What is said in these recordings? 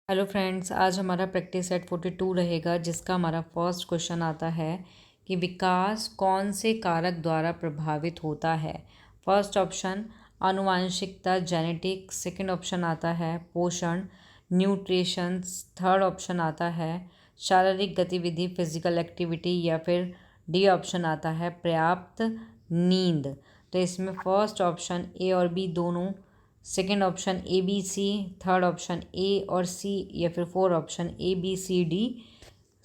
Hello friends, आज हमारा practice set 42 रहेगा, जिसका हमारा फर्स्ट क्वेश्चन आता है कि विकास कौन से कारक द्वारा प्रभावित होता है। फर्स्ट ऑप्शन आनुवांशिकता जेनेटिक, सेकंड ऑप्शन आता है पोषण न्यूट्रिशन, थर्ड ऑप्शन आता है शारीरिक गतिविधि फिजिकल एक्टिविटी, या फिर डी ऑप्शन आता है पर्याप्त नींद। तो इसमें फर्स्ट ऑप्शन ए और बी दोनों, second option A B C, third option A और सी, या फिर four option A B C D,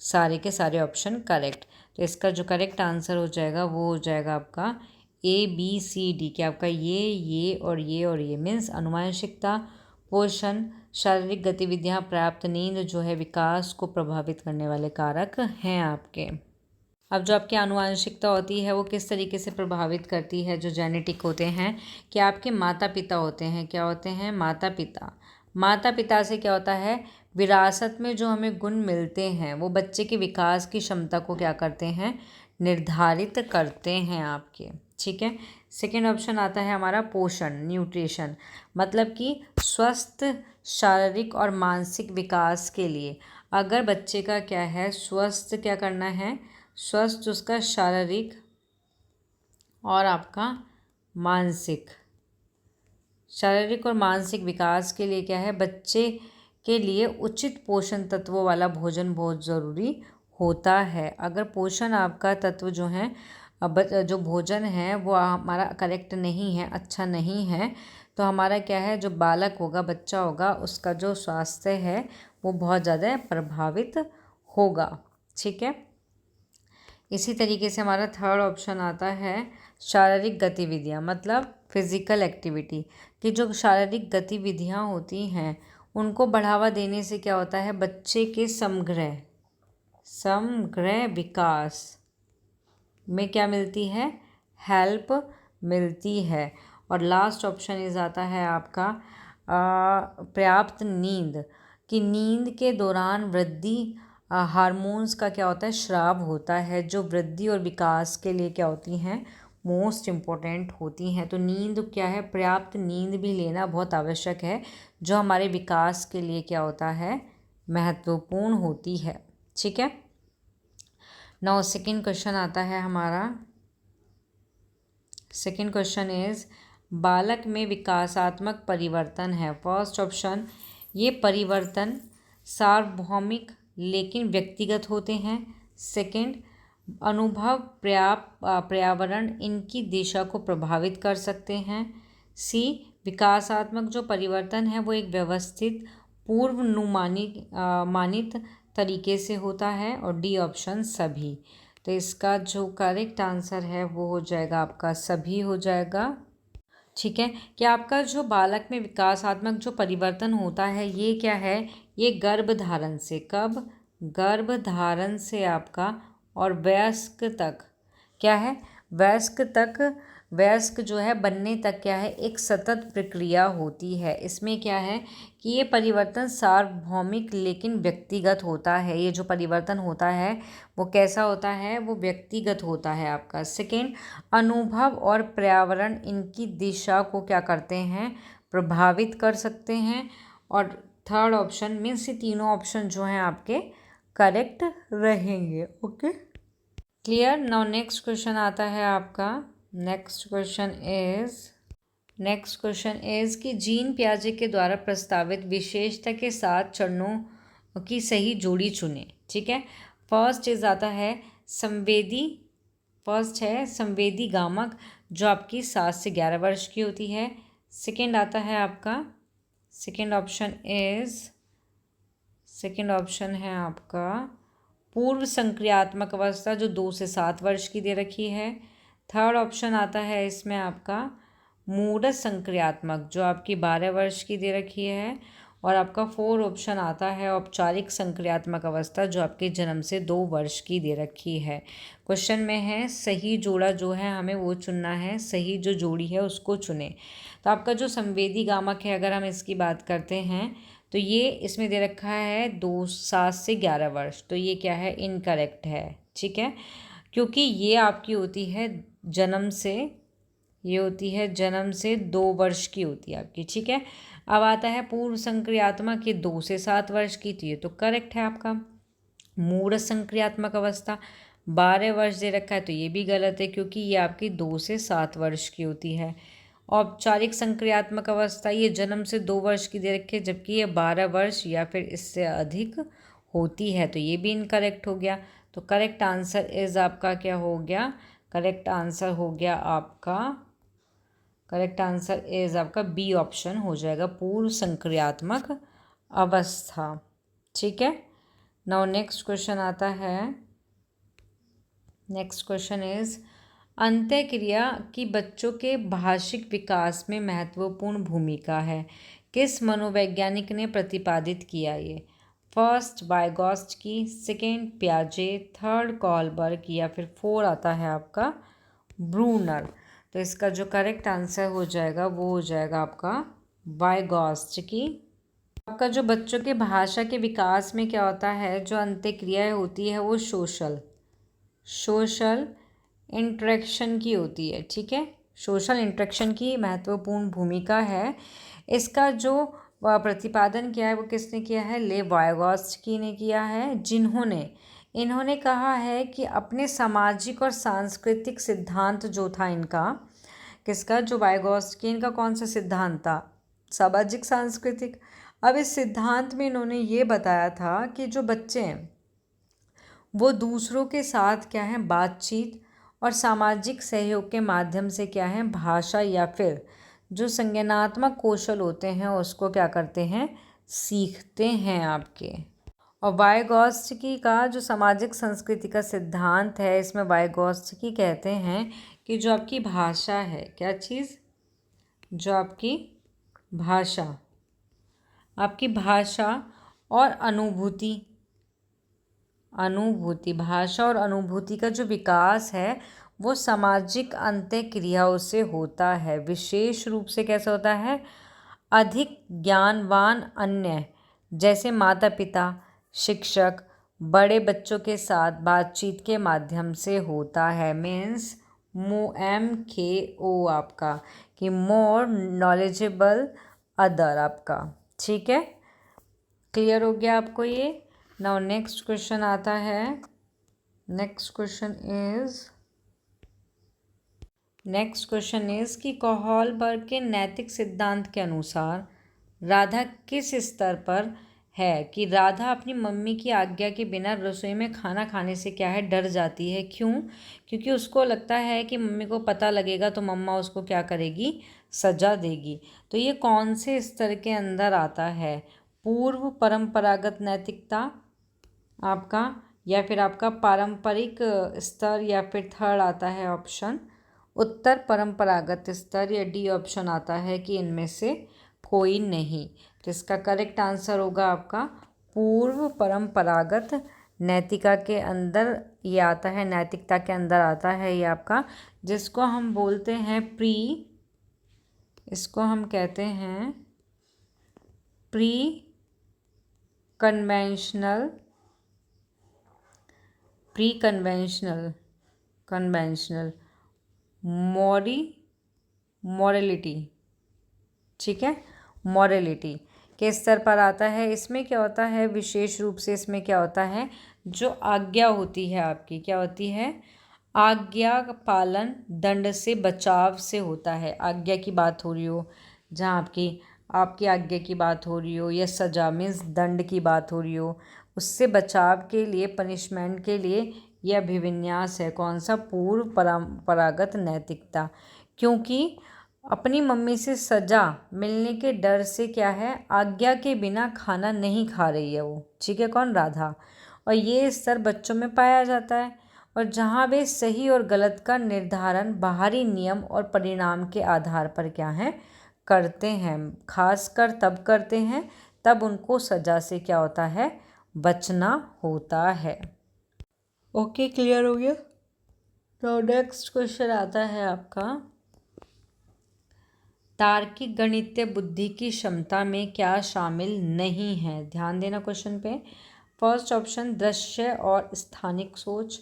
सारे के सारे ऑप्शन करेक्ट। तो इसका जो करेक्ट आंसर हो जाएगा वो हो जाएगा आपका ए बी सी डी, कि आपका ये और ये मीन्स आनुवांशिकता, पोषण, शारीरिक गतिविधियाँ, पर्याप्त नींद जो है विकास को प्रभावित करने वाले कारक हैं आपके। अब जो आपकी आनुवांशिकता होती है वो किस तरीके से प्रभावित करती है, जो जेनेटिक होते हैं कि आपके माता पिता होते हैं, क्या होते हैं माता पिता। माता पिता से क्या होता है, विरासत में जो हमें गुण मिलते हैं वो बच्चे के विकास की क्षमता को क्या करते हैं, निर्धारित करते हैं आपके। ठीक है। सेकेंड ऑप्शन आता है हमारा पोषण न्यूट्रिशन, मतलब कि स्वस्थ शारीरिक और मानसिक विकास के लिए अगर बच्चे का क्या है स्वस्थ क्या करना है, स्वस्थ उसका शारीरिक और आपका शारीरिक और मानसिक विकास के लिए क्या है, बच्चे के लिए उचित पोषण तत्वों वाला भोजन बहुत ज़रूरी होता है। अगर पोषण आपका तत्व जो है जो भोजन है वो हमारा करेक्ट नहीं है, अच्छा नहीं है, तो हमारा क्या है जो बालक होगा, बच्चा होगा, उसका जो स्वास्थ्य है वो बहुत ज़्यादा प्रभावित होगा। ठीक है। इसी तरीके से हमारा थर्ड ऑप्शन आता है शारीरिक गतिविधियाँ, मतलब फिज़िकल एक्टिविटी, कि जो शारीरिक गतिविधियाँ होती हैं उनको बढ़ावा देने से क्या होता है, बच्चे के समग्र विकास में क्या मिलती है, हेल्प मिलती है। और लास्ट ऑप्शन इज आता है आपका पर्याप्त नींद, कि नींद के दौरान वृद्धि हार्मोन्स का क्या होता है, स्राव होता है, जो वृद्धि और विकास के लिए क्या होती हैं, मोस्ट इम्पोर्टेंट होती हैं। तो नींद क्या है, पर्याप्त नींद भी लेना बहुत आवश्यक है, जो हमारे विकास के लिए क्या होता है, महत्वपूर्ण होती है। ठीक है। नाउ सेकेंड क्वेश्चन आता है हमारा, सेकेंड क्वेश्चन इज बालक में विकासात्मक परिवर्तन है। फर्स्ट ऑप्शन ये परिवर्तन सार्वभौमिक लेकिन व्यक्तिगत होते हैं। सेकंड अनुभव पर्यावरण इनकी दिशा को प्रभावित कर सकते हैं। सी विकासात्मक जो परिवर्तन है वो एक व्यवस्थित मानित तरीके से होता है। और डी ऑप्शन सभी। तो इसका जो करेक्ट आंसर है वो हो जाएगा आपका सभी हो जाएगा। ठीक है। कि आपका जो बालक में विकासात्मक जो परिवर्तन होता है ये क्या है, ये गर्भधारण से, कब, गर्भधारण से आपका और वयस्क तक क्या है, वयस्क जो है बनने तक क्या है, एक सतत प्रक्रिया होती है। इसमें क्या है कि ये परिवर्तन सार्वभौमिक लेकिन व्यक्तिगत होता है। ये जो परिवर्तन होता है वो कैसा होता है, वो व्यक्तिगत होता है आपका। सेकेंड अनुभव और पर्यावरण इनकी दिशा को क्या करते हैं, प्रभावित कर सकते हैं। और थर्ड ऑप्शन मीन्स ये तीनों ऑप्शन जो हैं आपके करेक्ट रहेंगे। Okay, clear. Now next question आता है आपका, नेक्स्ट क्वेश्चन इज कि जीन पियाजे के द्वारा प्रस्तावित विशेषता के साथ चरणों की सही जोड़ी चुनें। ठीक है। फर्स्ट इज आता है संवेदी गामक, जो आपकी 7 से 11 वर्ष की होती है। सेकेंड आता है आपका, सेकेंड ऑप्शन है आपका पूर्व संक्रियात्मक अवस्था, जो 2 से 7 वर्ष की दे रखी है। थर्ड ऑप्शन आता है इसमें आपका मूढ़ संक्रियात्मक, जो आपकी 12 वर्ष की दे रखी है। और आपका 4 ऑप्शन आता है औपचारिक संक्रियात्मक अवस्था, जो आपके जन्म से 2 वर्ष की दे रखी है। क्वेश्चन में है सही जोड़ा जो है हमें वो चुनना है, सही जो जोड़ी है उसको चुने। तो आपका जो संवेदी गामक है, अगर हम इसकी बात करते हैं तो ये इसमें दे रखा है 7 से 11 वर्ष, तो ये क्या है, इनकरेक्ट है। ठीक है। क्योंकि ये आपकी होती है जन्म से 2 वर्ष की होती है आपकी। ठीक है। अब आता है पूर्व संक्रियात्मक, ये 2 से 7 वर्ष की, तो ये तो करेक्ट है आपका। मूढ़ संक्रियात्मक अवस्था 12 वर्ष दे रखा है, तो ये भी गलत है क्योंकि ये आपकी 2 से 7 वर्ष की होती है। औपचारिक संक्रियात्मक अवस्था ये जन्म से 2 वर्ष की दे रखी है, जबकि ये 12 वर्ष या फिर इससे अधिक होती है, तो ये भी इनकरेक्ट हो गया। तो करेक्ट आंसर इज आपका क्या हो गया? करेक्ट आंसर हो गया आपका, करेक्ट आंसर इज आपका बी ऑप्शन हो जाएगा, पूर्व संक्रियात्मक अवस्था। ठीक है। नाउ नेक्स्ट क्वेश्चन आता है, नेक्स्ट क्वेश्चन इज अंत्यक्रिया की बच्चों के भाषिक विकास में महत्वपूर्ण भूमिका है, किस मनोवैज्ञानिक ने प्रतिपादित किया ये? First Vygotsky, second पियाजे, third Kohlberg या फिर 4 आता है आपका ब्रूनर। तो इसका जो करेक्ट आंसर हो जाएगा वो हो जाएगा आपका वाइगॉस्की। आपका जो बच्चों के भाषा के विकास में क्या होता है, जो अंत्यक्रियाएं होती है वो सोशल इंटरेक्शन की होती है। ठीक है, सोशल इंटरेक्शन की महत्वपूर्ण भूमिका है। इसका जो प्रतिपादन किया है वो किसने किया है? ले वाइगॉस्की ने किया है, इन्होंने कहा है कि अपने सामाजिक और सांस्कृतिक सिद्धांत जो था इनका, किसका? जो वाइगॉस्की, इनका कौन सा सिद्धांत था? सामाजिक सांस्कृतिक। अब इस सिद्धांत में इन्होंने ये बताया था कि जो बच्चे हैं वो दूसरों के साथ क्या है, बातचीत और सामाजिक सहयोग के माध्यम से क्या है, भाषा या फिर जो संज्ञानात्मक कौशल होते हैं उसको क्या करते हैं, सीखते हैं आपके। और वाइगॉस्की का जो सामाजिक संस्कृति का सिद्धांत है, इसमें वाइगॉस्की कहते हैं कि जो आपकी भाषा है, क्या चीज़? जो आपकी भाषा और भाषा और अनुभूति का जो विकास है वो सामाजिक अंत्यक्रियाओं से होता है। विशेष रूप से कैसे होता है? अधिक ज्ञानवान अन्य जैसे माता पिता, शिक्षक, बड़े बच्चों के साथ बातचीत के माध्यम से होता है। मीन्स MKO आपका, कि मोर नॉलेजेबल अदर आपका। ठीक है, क्लियर हो गया आपको ये? नाउ नेक्स्ट क्वेश्चन आता है, नेक्स्ट क्वेश्चन इज कि कॉहलबर्ग के नैतिक सिद्धांत के अनुसार राधा किस स्तर पर है कि राधा अपनी मम्मी की आज्ञा के बिना रसोई में खाना खाने से क्या है, डर जाती है। क्यों? क्योंकि उसको लगता है कि मम्मी को पता लगेगा तो मम्मा उसको क्या करेगी, सजा देगी। तो ये कौन से स्तर के अंदर आता है? पूर्व परंपरागत नैतिकता आपका, या फिर आपका पारंपरिक स्तर, या फिर थर्ड आता है ऑप्शन उत्तर परंपरागत स्तर, या डी ऑप्शन आता है कि इनमें से कोई नहीं। तो इसका करेक्ट आंसर होगा आपका पूर्व परंपरागत नैतिका के अंदर ये आता है, नैतिकता के अंदर आता है ये आपका, जिसको हम बोलते हैं इसको हम कहते हैं प्री कन्वेंशनल मॉरलिटी। ठीक है, मॉरलिटी के स्तर पर आता है। इसमें क्या होता है, विशेष रूप से इसमें क्या होता है, जो आज्ञा होती है आपकी, क्या होती है, आज्ञा का पालन दंड से बचाव से होता है। आज्ञा की बात हो रही हो, जहाँ आपकी आज्ञा की बात हो रही हो, या सजा मीन्स दंड की बात हो रही हो, उससे बचाव के लिए, पनिशमेंट के लिए यह अभिविन्यास है। कौन सा? पूर्व परंपरागत नैतिकता। क्योंकि अपनी मम्मी से सजा मिलने के डर से क्या है, आज्ञा के बिना खाना नहीं खा रही है वो। ठीक है, कौन? राधा। और ये स्तर बच्चों में पाया जाता है, और जहाँ वे सही और गलत का निर्धारण बाहरी नियम और परिणाम के आधार पर क्या है, करते हैं। खासकर तब करते हैं तब उनको सजा से क्या होता है, बचना होता है। ओके, क्लियर हो गया? तो नेक्स्ट क्वेश्चन आता है आपका, तार्किक गणितीय बुद्धि की क्षमता में क्या शामिल नहीं है? ध्यान देना क्वेश्चन पे। फर्स्ट ऑप्शन दृश्य और स्थानिक सोच,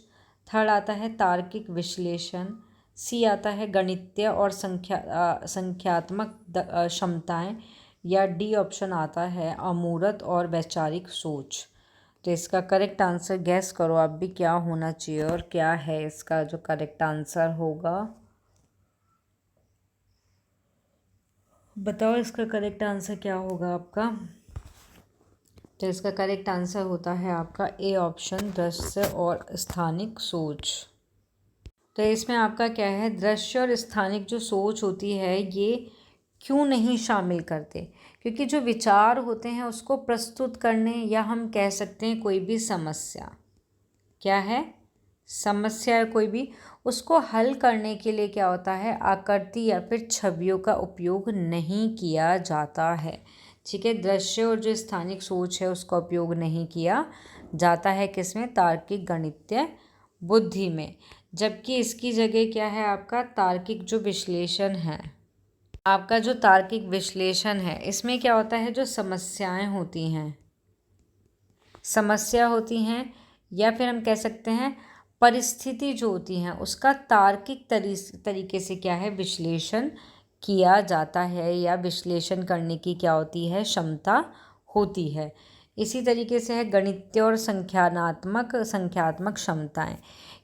थर्ड आता है तार्किक विश्लेषण, सी आता है गणितीय और संख्यात्मक क्षमताएं, या डी ऑप्शन आता है अमूर्त और वैचारिक सोच। तो इसका करेक्ट आंसर गैस करो आप भी क्या होना चाहिए और क्या है इसका जो करेक्ट आंसर होगा। बताओ इसका करेक्ट आंसर क्या होगा आपका। तो इसका करेक्ट आंसर होता है आपका ए ऑप्शन दृश्य और स्थानिक सोच। तो इसमें आपका क्या है, दृश्य और स्थानिक जो सोच होती है ये क्यों नहीं शामिल करते, क्योंकि जो विचार होते हैं उसको प्रस्तुत करने या हम कह सकते हैं कोई भी समस्या, क्या है समस्या है कोई भी, उसको हल करने के लिए क्या होता है आकृति या फिर छवियों का उपयोग नहीं किया जाता है। ठीक है, दृश्य और जो स्थानिक सोच है उसका उपयोग नहीं किया जाता है किसमें, तार्किक गणितीय बुद्धि में, जबकि इसकी जगह क्या है आपका तार्किक जो विश्लेषण है। आपका जो तार्किक विश्लेषण है इसमें क्या होता है जो समस्याएं होती हैं, समस्या होती हैं या फिर हम कह सकते हैं परिस्थिति जो होती हैं उसका तार्किक तरीके से क्या है विश्लेषण किया जाता है या विश्लेषण करने की क्या होती है क्षमता होती है। इसी तरीके से है गणितीय और संख्यात्मक क्षमताएं,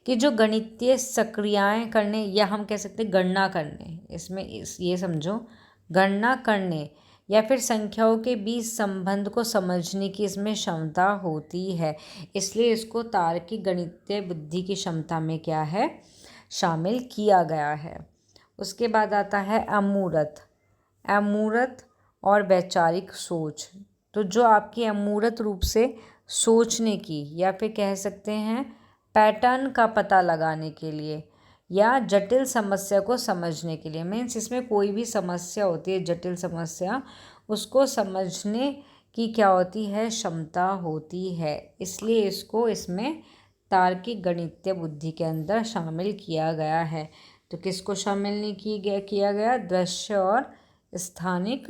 कि जो गणितीय सक्रियाएं करने या हम कह सकते हैं गणना करने, इसमें ये समझो गणना करने या फिर संख्याओं के बीच संबंध को समझने की इसमें क्षमता होती है, इसलिए इसको तार्किक गणितीय बुद्धि की क्षमता में क्या है शामिल किया गया है। उसके बाद आता है अमूर्त और वैचारिक सोच। तो जो आपकी अमूर्त रूप से सोचने की या फिर कह सकते हैं पैटर्न का पता लगाने के लिए या जटिल समस्या को समझने के लिए, मीन्स इसमें कोई भी समस्या होती है जटिल समस्या उसको समझने की क्या होती है क्षमता होती है, इसलिए इसको इसमें तार्किक गणितीय बुद्धि के अंदर शामिल किया गया है। तो किसको शामिल नहीं किया गया दृश्य और स्थानिक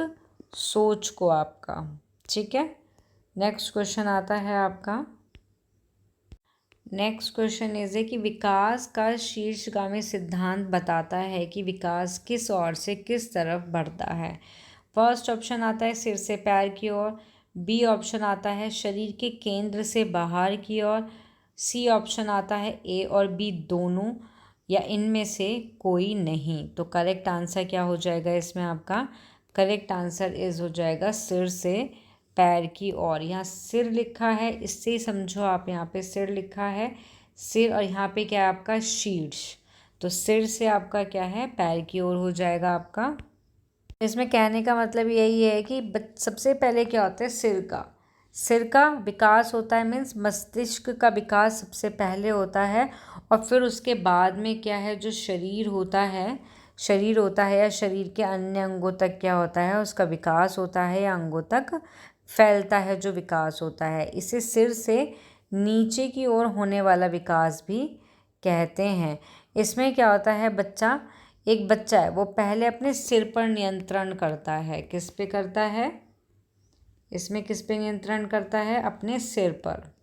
सोच को आपका। ठीक है, नेक्स्ट क्वेश्चन आता है आपका, नेक्स्ट क्वेश्चन इज है कि विकास का शीर्षगामी सिद्धांत बताता है कि विकास किस ओर से किस तरफ बढ़ता है। फर्स्ट ऑप्शन आता है सिर से पैर की ओर, बी ऑप्शन आता है शरीर के केंद्र से बाहर की ओर, सी ऑप्शन आता है ए और बी दोनों या इनमें से कोई नहीं। तो करेक्ट आंसर क्या हो जाएगा इसमें आपका, करेक्ट आंसर इज हो जाएगा सिर से पैर की ओर। यहाँ सिर लिखा है इससे ही समझो आप, यहाँ पे सिर लिखा है सिर और यहाँ पे क्या है आपका शीर्ष, तो सिर से आपका क्या है पैर की ओर हो जाएगा आपका। इसमें कहने का मतलब यही है कि सबसे पहले क्या होता है सिर का विकास होता है, मीन्स मस्तिष्क का विकास सबसे पहले होता है और फिर उसके बाद में क्या है जो शरीर होता है या शरीर के अन्य अंगों तक क्या होता है उसका विकास होता है या अंगों तक फैलता है जो विकास होता है। इसे सिर से नीचे की ओर होने वाला विकास भी कहते हैं। इसमें क्या होता है एक बच्चा है वो पहले अपने सिर पर नियंत्रण करता है, किस पे करता है, इसमें किस पे नियंत्रण करता है अपने सिर पर,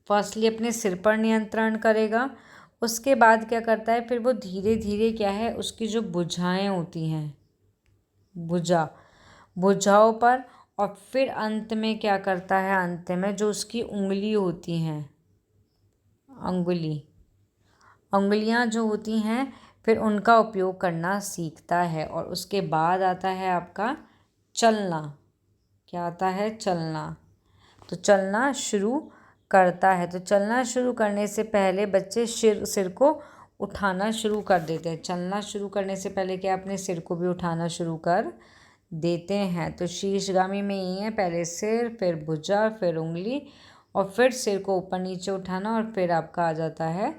फर्स्टली अपने सिर पर नियंत्रण करेगा, उसके बाद क्या करता है फिर वो धीरे धीरे क्या है उसकी जो भुजाएं होती हैं भुजाओं पर, और फिर अंत में क्या करता है अंत में जो उसकी उंगली होती हैं उंगलियां जो होती हैं फिर उनका उपयोग करना सीखता है। और उसके बाद आता है आपका चलना, क्या आता है चलना, तो चलना शुरू करता है। तो चलना शुरू करने से पहले बच्चे सिर को उठाना शुरू कर देते हैं, चलना शुरू करने से पहले क्या अपने सिर को भी उठाना शुरू कर देते हैं। तो शीर्षगामी में ये है पहले सिर फिर भुजा फिर उंगली और फिर सिर को ऊपर नीचे उठाना और फिर आपका आ जाता है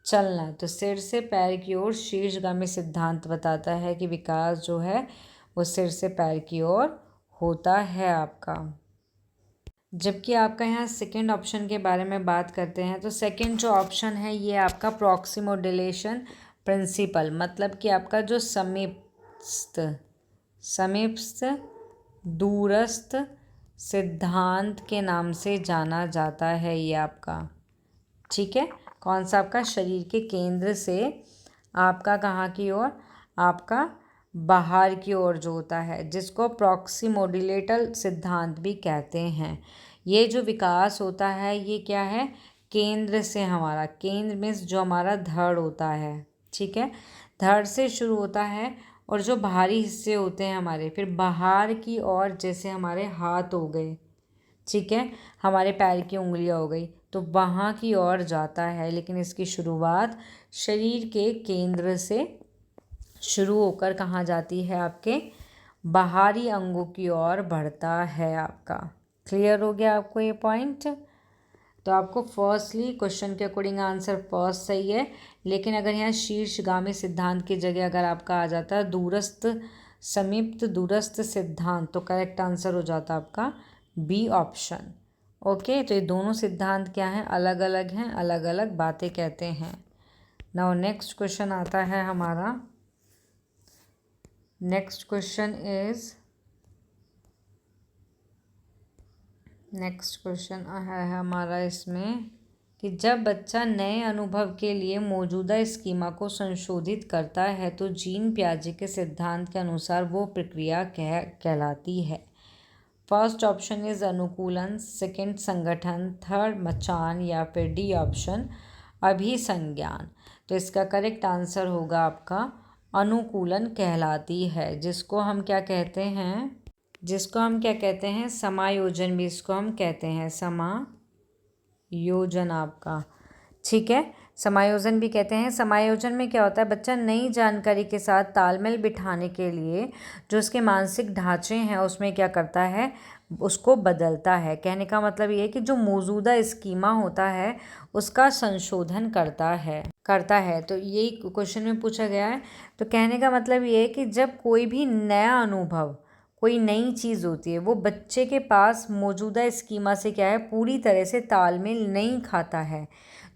चलना। तो सिर से पैर की ओर शीर्षगामी सिद्धांत बताता है कि विकास जो है वो सिर से पैर की ओर होता है आपका। जबकि आपका यहाँ सेकंड ऑप्शन के बारे में बात करते हैं तो सेकंड जो ऑप्शन है ये आपका प्रॉक्सिमल प्रिंसिपल, मतलब कि आपका जो समीपस्थ दूरस्थ सिद्धांत के नाम से जाना जाता है ये आपका। ठीक है, कौन सा आपका शरीर के केंद्र से आपका कहाँ की ओर आपका बाहर की ओर जो होता है, जिसको प्रॉक्सिमोडिलेटल सिद्धांत भी कहते हैं। ये जो विकास होता है ये क्या है, केंद्र से, हमारा केंद्र में जो हमारा धड़ होता है, ठीक है, धड़ से शुरू होता है और जो बाहरी हिस्से होते हैं हमारे, फिर बाहर की ओर, जैसे हमारे हाथ हो गए, ठीक है, हमारे पैर की उंगलियां हो गई, तो वहाँ की ओर जाता है। लेकिन इसकी शुरुआत शरीर के केंद्र से शुरू होकर कहाँ जाती है, आपके बाहरी अंगों की ओर बढ़ता है आपका। क्लियर हो गया आपको ये पॉइंट? तो आपको फर्स्टली क्वेश्चन के अकॉर्डिंग आंसर फर्स्ट सही है, लेकिन अगर यहाँ शीर्षगामी सिद्धांत की जगह अगर आपका आ जाता है दूरस्थ समीप्त दूरस्थ सिद्धांत, तो करेक्ट आंसर हो जाता आपका बी ऑप्शन। ओके, तो ये दोनों सिद्धांत क्या हैं, अलग अलग हैं, अलग अलग बातें कहते हैं। नाउ नेक्स्ट क्वेश्चन आता है हमारा, नेक्स्ट क्वेश्चन है हमारा इसमें कि जब बच्चा नए अनुभव के लिए मौजूदा स्कीमा को संशोधित करता है तो जीन पियाजे के सिद्धांत के अनुसार वो प्रक्रिया कहलाती है। फर्स्ट ऑप्शन इज अनुकूलन, सेकंड संगठन, थर्ड मचान, या फिर डी ऑप्शन अभिसंज्ञान। तो इसका करेक्ट आंसर होगा आपका अनुकूलन कहलाती है, जिसको हम क्या कहते हैं, समायोजन भी इसको हम कहते हैं, समायोजन आपका, ठीक है, समायोजन भी कहते हैं। समायोजन में क्या होता है, बच्चा नई जानकारी के साथ तालमेल बिठाने के लिए जो उसके मानसिक ढांचे हैं उसमें क्या करता है, उसको बदलता है। कहने का मतलब ये है कि जो मौजूदा स्कीमा होता है उसका संशोधन करता है। तो यही क्वेश्चन में पूछा गया है। तो कहने का मतलब ये है कि जब कोई भी नया अनुभव, कोई नई चीज़ होती है, वो बच्चे के पास मौजूदा स्कीमा से क्या है, पूरी तरह से तालमेल नहीं खाता है,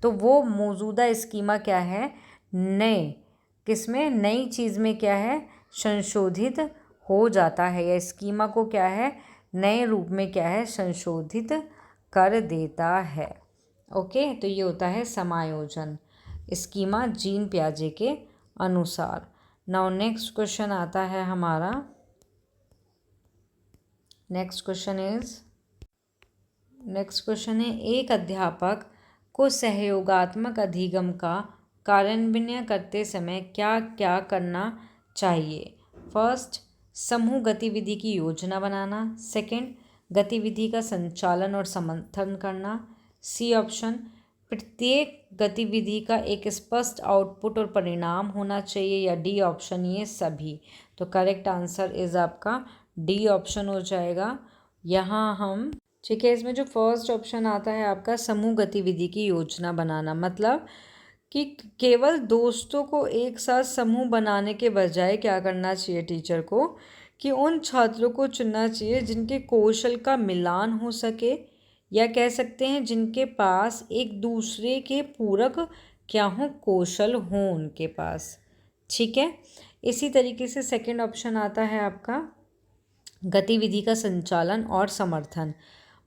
तो वो मौजूदा स्कीमा क्या है, नई चीज़ में क्या है, संशोधित हो जाता है, या स्कीमा को क्या है, नए रूप में क्या है, संशोधित कर देता है। ओके, तो ये होता है समायोजन, स्कीमा जीन पियाजे के अनुसार। नाउ नेक्स्ट क्वेश्चन आता है हमारा, नेक्स्ट क्वेश्चन है एक अध्यापक को सहयोगात्मक अधिगम का कार्यान्वयन करते समय क्या क्या करना चाहिए। फर्स्ट, समूह गतिविधि की योजना बनाना, सेकंड, गतिविधि का संचालन और समर्थन करना, सी ऑप्शन प्रत्येक गतिविधि का एक स्पष्ट आउटपुट और परिणाम होना चाहिए, या डी ऑप्शन ये सभी। तो करेक्ट आंसर इज आपका डी ऑप्शन हो जाएगा। यहाँ हम, ठीक है, इसमें जो फर्स्ट ऑप्शन आता है आपका समूह गतिविधि की योजना बनाना, मतलब कि केवल दोस्तों को एक साथ समूह बनाने के बजाय क्या करना चाहिए टीचर को, कि उन छात्रों को चुनना चाहिए जिनके कौशल का मिलान हो सके, या कह सकते हैं जिनके पास एक दूसरे के पूरक क्या हो, कौशल हो उनके पास, ठीक है। इसी तरीके से सेकंड ऑप्शन आता है आपका गतिविधि का संचालन और समर्थन,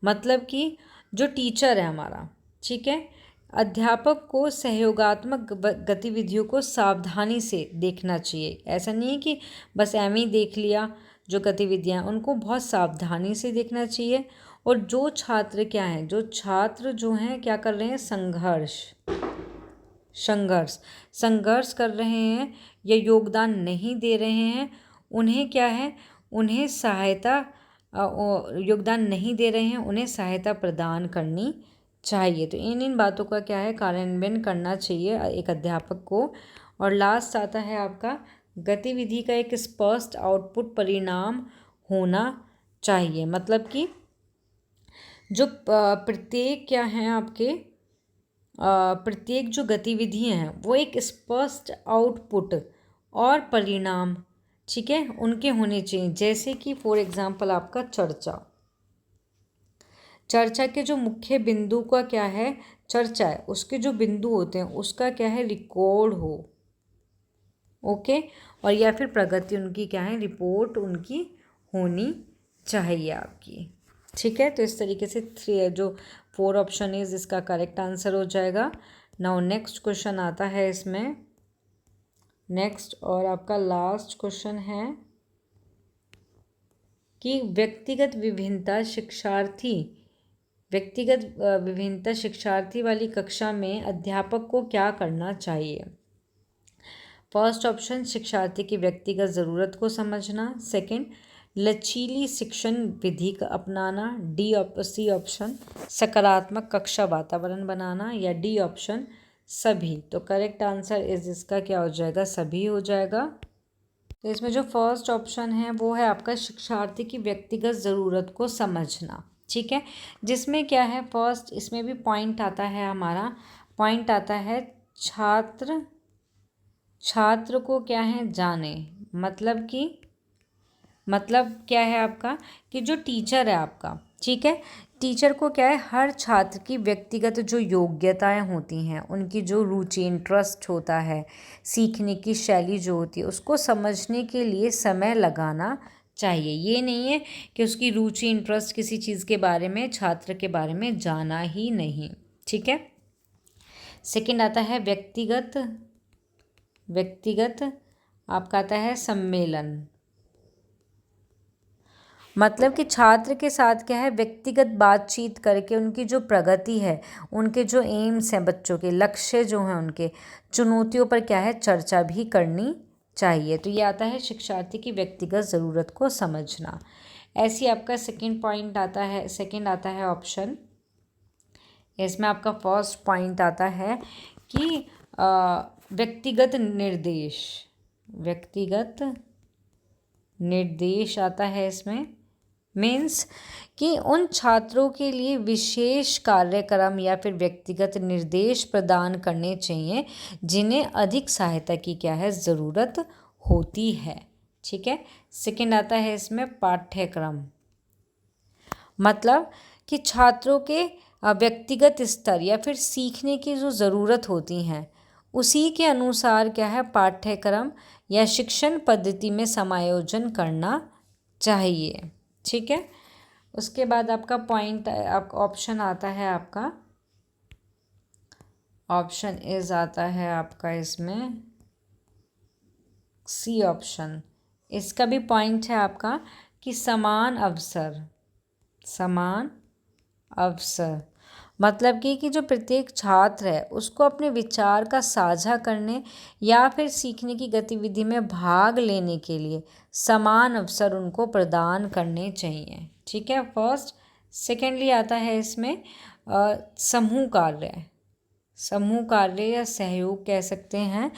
मतलब कि जो टीचर है हमारा, ठीक है, अध्यापक को सहयोगात्मक गतिविधियों को सावधानी से देखना चाहिए। ऐसा नहीं है कि बस एम ही देख लिया, जो गतिविधियाँ उनको बहुत सावधानी से देखना चाहिए। और जो छात्र क्या हैं, जो हैं क्या कर रहे हैं, संघर्ष कर रहे हैं या योगदान नहीं दे रहे हैं, उन्हें क्या है, उन्हें सहायता प्रदान करनी चाहिए। तो इन बातों का क्या है, कार्यान्वयन करना चाहिए एक अध्यापक को। और लास्ट आता है आपका गतिविधि का एक स्पष्ट आउटपुट परिणाम होना चाहिए, मतलब कि जो प्रत्येक क्या हैं आपके प्रत्येक जो गतिविधियाँ हैं वो एक स्पष्ट आउटपुट और परिणाम, ठीक है, उनके होने चाहिए। जैसे कि फॉर एग्जांपल आपका चर्चा के जो मुख्य बिंदु का क्या है, चर्चा है उसके जो बिंदु होते हैं उसका क्या है, रिकॉर्ड हो, ओके, और या फिर प्रगति उनकी क्या है, रिपोर्ट उनकी होनी चाहिए आपकी, ठीक है। तो इस तरीके से जो 4 ऑप्शन इज इसका करेक्ट आंसर हो जाएगा। नाउ नेक्स्ट क्वेश्चन आता है इसमें, नेक्स्ट और आपका लास्ट क्वेश्चन है कि व्यक्तिगत विभिन्नता शिक्षार्थी वाली कक्षा में अध्यापक को क्या करना चाहिए। फर्स्ट ऑप्शन, शिक्षार्थी की व्यक्तिगत ज़रूरत को समझना। सेकंड, लचीली शिक्षण विधि का अपनाना। सी ऑप्शन, सकारात्मक कक्षा वातावरण बनाना। या डी ऑप्शन, सभी। तो करेक्ट आंसर इस इसका क्या हो जाएगा, सभी हो जाएगा। तो इसमें जो फर्स्ट ऑप्शन है वो है आपका शिक्षार्थी की व्यक्तिगत ज़रूरत को समझना। ठीक है, जिसमें क्या है, फर्स्ट इसमें भी पॉइंट आता है, हमारा पॉइंट आता है छात्र को क्या है जाने। मतलब क्या है आपका कि जो टीचर है आपका, ठीक है, टीचर को क्या है हर छात्र की व्यक्तिगत जो योग्यताएं होती हैं, उनकी जो रुचि इंटरेस्ट होता है, सीखने की शैली जो होती है, उसको समझने के लिए समय लगाना चाहिए। ये नहीं है कि उसकी रुचि इंटरेस्ट किसी चीज़ के बारे में, छात्र के बारे में जाना ही नहीं। ठीक है, सेकंड आता है व्यक्तिगत आपका आता है सम्मेलन। मतलब कि छात्र के साथ क्या है व्यक्तिगत बातचीत करके उनकी जो प्रगति है, उनके जो एम्स हैं, बच्चों के लक्ष्य जो हैं, उनके चुनौतियों पर क्या है चर्चा भी करनी चाहिए। तो ये आता है शिक्षार्थी की व्यक्तिगत ज़रूरत को समझना। ऐसी आपका सेकंड आता है ऑप्शन। इसमें आपका फर्स्ट पॉइंट आता है कि व्यक्तिगत निर्देश आता है इसमें। मीन्स कि उन छात्रों के लिए विशेष कार्यक्रम या फिर व्यक्तिगत निर्देश प्रदान करने चाहिए जिन्हें अधिक सहायता की क्या है ज़रूरत होती है। ठीक है, सेकंड आता है इसमें पाठ्यक्रम। मतलब कि छात्रों के व्यक्तिगत स्तर या फिर सीखने की जो ज़रूरत होती हैं, उसी के अनुसार क्या है पाठ्यक्रम या शिक्षण पद्धति में समायोजन करना चाहिए। ठीक है, उसके बाद आपका पॉइंट ऑप्शन आता है आपका, ऑप्शन इज आता है आपका इसमें सी ऑप्शन। इसका भी पॉइंट है आपका कि समान अवसर। मतलब कि जो प्रत्येक छात्र है उसको अपने विचार का साझा करने या फिर सीखने की गतिविधि में भाग लेने के लिए समान अवसर उनको प्रदान करने चाहिए। ठीक है, फर्स्ट। सेकेंडली आता है इसमें समूह कार्य या सहयोग कह सकते हैं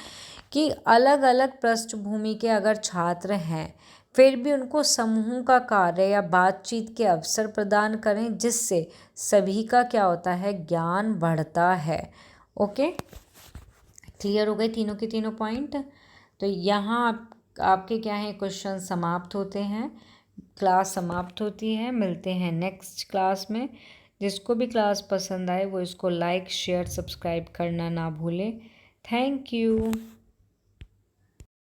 कि अलग अलग पृष्ठभूमि के अगर छात्र हैं फिर भी उनको समूह का कार्य या बातचीत के अवसर प्रदान करें, जिससे सभी का क्या होता है ज्ञान बढ़ता है। ओके, क्लियर हो गए तीनों के तीनों पॉइंट। तो यहाँ आपके क्या है क्वेश्चन समाप्त होते हैं, क्लास समाप्त होती है। मिलते हैं नेक्स्ट क्लास में। जिसको भी क्लास पसंद आए वो इसको लाइक शेयर सब्सक्राइब करना ना भूलें। Thank you.